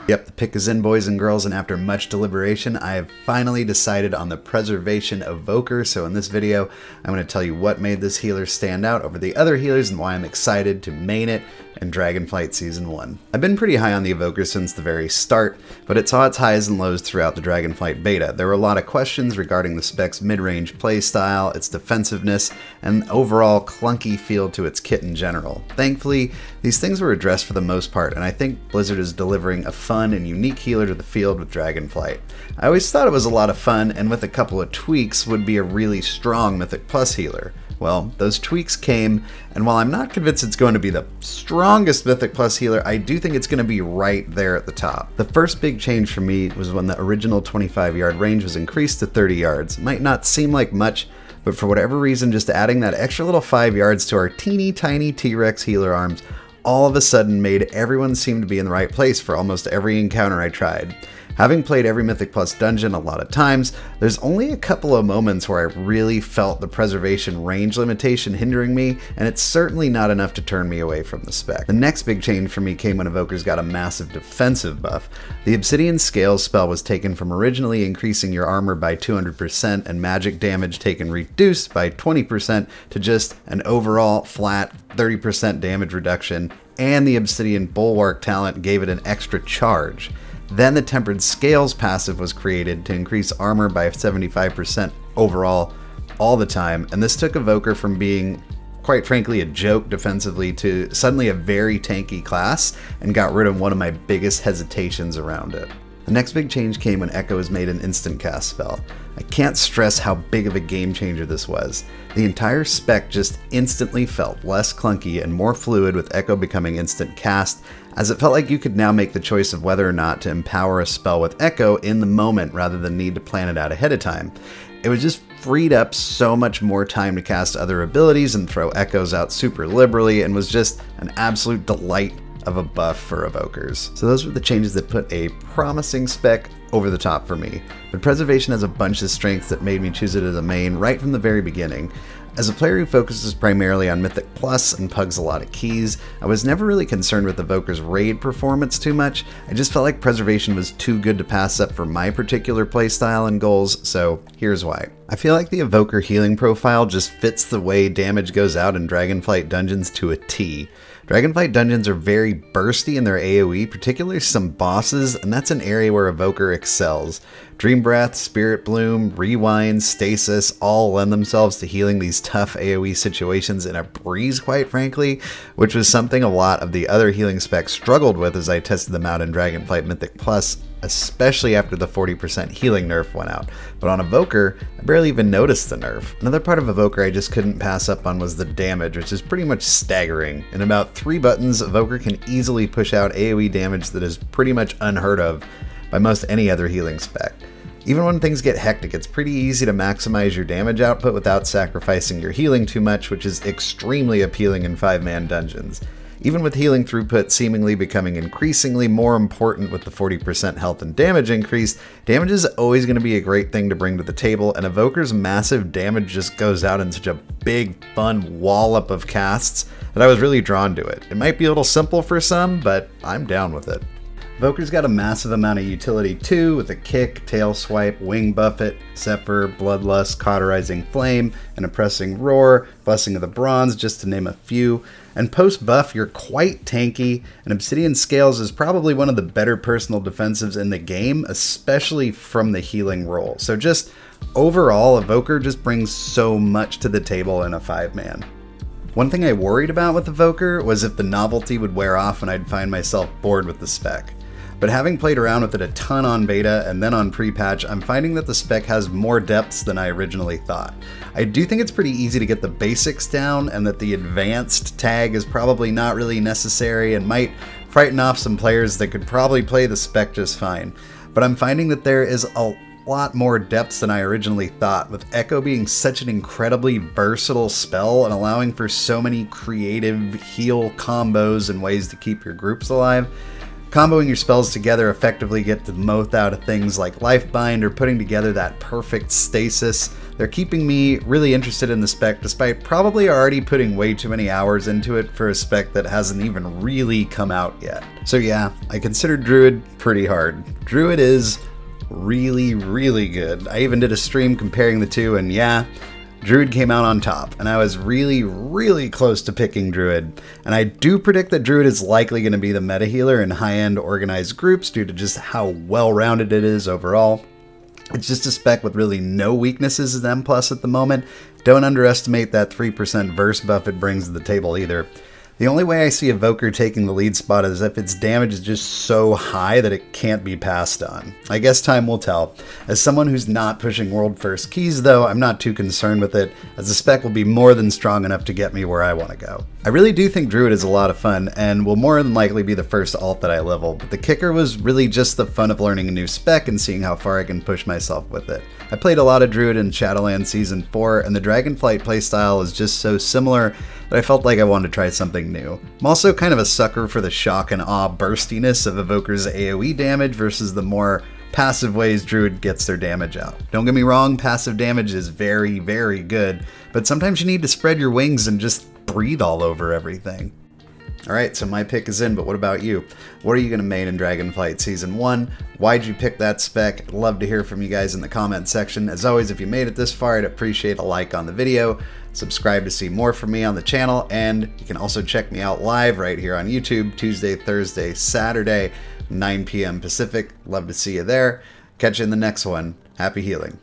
Yep, the pick is in, boys and girls, and after much deliberation, I have finally decided on the Preservation Evoker. So in this video, I'm going to tell you what made this healer stand out over the other healers and why I'm excited to main it in Dragonflight Season 1. I've been pretty high on the Evoker since the very start, but it saw its highs and lows throughout the Dragonflight beta. There were a lot of questions regarding the spec's mid-range playstyle, its defensiveness, and overall clunky feel to its kit in general. Thankfully, these things were addressed for the most part, and I think Blizzard is delivering a fun and unique healer to the field with Dragonflight. I always thought it was a lot of fun, and with a couple of tweaks would be a really strong Mythic Plus healer. Well, those tweaks came, and while I'm not convinced it's going to be the strongest Mythic Plus healer, I do think it's going to be right there at the top. The first big change for me was when the original 25-yard range was increased to 30 yards. It might not seem like much, but for whatever reason, just adding that extra little 5 yards to our teeny tiny T-Rex healer arms all of a sudden made everyone seem to be in the right place for almost every encounter I tried. Having played every Mythic Plus dungeon a lot of times, there's only a couple of moments where I really felt the preservation range limitation hindering me, and it's certainly not enough to turn me away from the spec. The next big change for me came when Evokers got a massive defensive buff. The Obsidian Scales spell was taken from originally increasing your armor by 200% and magic damage taken reduced by 20% to just an overall flat 30% damage reduction, and the Obsidian Bulwark talent gave it an extra charge. Then the Tempered Scales passive was created to increase armor by 75% overall all the time, and this took Evoker from being, quite frankly, a joke defensively to suddenly a very tanky class and got rid of one of my biggest hesitations around it. The next big change came when Echo was made an instant cast spell. I can't stress how big of a game changer this was. The entire spec just instantly felt less clunky and more fluid with Echo becoming instant cast, as it felt like you could now make the choice of whether or not to empower a spell with Echo in the moment rather than need to plan it out ahead of time. It was just freed up so much more time to cast other abilities and throw Echoes out super liberally, and was just an absolute delight of a buff for Evokers. So those were the changes that put a promising spec over the top for me. But Preservation has a bunch of strengths that made me choose it as a main right from the very beginning. As a player who focuses primarily on Mythic Plus and pugs a lot of keys, I was never really concerned with Evoker's raid performance too much. I just felt like Preservation was too good to pass up for my particular playstyle and goals, so here's why. I feel like the Evoker healing profile just fits the way damage goes out in Dragonflight dungeons to a T. Dragonflight dungeons are very bursty in their AoE, particularly some bosses, and that's an area where Evoker excels. Dream Breath, Spirit Bloom, Rewind, Stasis all lend themselves to healing these tough AoE situations in a breeze, quite frankly, which was something a lot of the other healing specs struggled with as I tested them out in Dragonflight Mythic Plus, especially after the 40% healing nerf went out. But on Evoker, I barely even noticed the nerf. Another part of Evoker I just couldn't pass up on was the damage, which is pretty much staggering. In about 3 buttons, Evoker can easily push out AoE damage that is pretty much unheard of by most any other healing spec. Even when things get hectic, it's pretty easy to maximize your damage output without sacrificing your healing too much, which is extremely appealing in 5-man dungeons. Even with healing throughput seemingly becoming increasingly more important with the 40% health and damage increase, damage is always going to be a great thing to bring to the table, and Evoker's massive damage just goes out in such a big, fun wallop of casts that I was really drawn to it. It might be a little simple for some, but I'm down with it. Evoker's got a massive amount of utility too, with a kick, tail swipe, wing buffet, Zephyr, Bloodlust, Cauterizing Flame, an Oppressing Roar, Blessing of the Bronze, just to name a few. And post-buff, you're quite tanky, and Obsidian Scales is probably one of the better personal defensives in the game, especially from the healing role. So just overall, Evoker just brings so much to the table in a 5-man. One thing I worried about with Evoker was if the novelty would wear off and I'd find myself bored with the spec. But having played around with it a ton on beta and then on pre-patch, I'm finding that the spec has more depths than I originally thought. I do think it's pretty easy to get the basics down, and that the advanced tag is probably not really necessary and might frighten off some players that could probably play the spec just fine. But I'm finding that there is a lot more depths than I originally thought, with Echo being such an incredibly versatile spell and allowing for so many creative heal combos and ways to keep your groups alive. Comboing your spells together effectively get the most out of things like Lifebind, or putting together that perfect stasis they're keeping me really interested in the spec despite probably already putting way too many hours into it for a spec that hasn't even really come out yet. So yeah, I consider Druid pretty hard. Druid is really, really good. I even did a stream comparing the two, and yeah, Druid came out on top, and I was really, really close to picking Druid. And I do predict that Druid is likely going to be the meta healer in high-end organized groups due to just how well-rounded it is overall. It's just a spec with really no weaknesses in M+ at the moment. Don't underestimate that 3% verse buff it brings to the table either. The only way I see Evoker taking the lead spot is if its damage is just so high that it can't be passed on. I guess time will tell. As someone who's not pushing world first keys though, I'm not too concerned with it, as the spec will be more than strong enough to get me where I want to go. I really do think Druid is a lot of fun, and will more than likely be the first alt that I level, but the kicker was really just the fun of learning a new spec and seeing how far I can push myself with it. I played a lot of Druid in Shadowlands Season 4, and the Dragonflight playstyle is just so similar that I felt like I wanted to try something new. I'm also kind of a sucker for the shock and awe burstiness of Evoker's AoE damage versus the more passive ways Druid gets their damage out. Don't get me wrong, passive damage is very, very good, but sometimes you need to spread your wings and just breathe all over everything. Alright, so my pick is in, but what about you? What are you going to main in Dragonflight Season 1? Why'd you pick that spec? I'd love to hear from you guys in the comment section. As always, if you made it this far, I'd appreciate a like on the video. Subscribe to see more from me on the channel, and you can also check me out live right here on YouTube, Tuesday, Thursday, Saturday, 9 p.m. Pacific. Love to see you there. Catch you in the next one. Happy healing.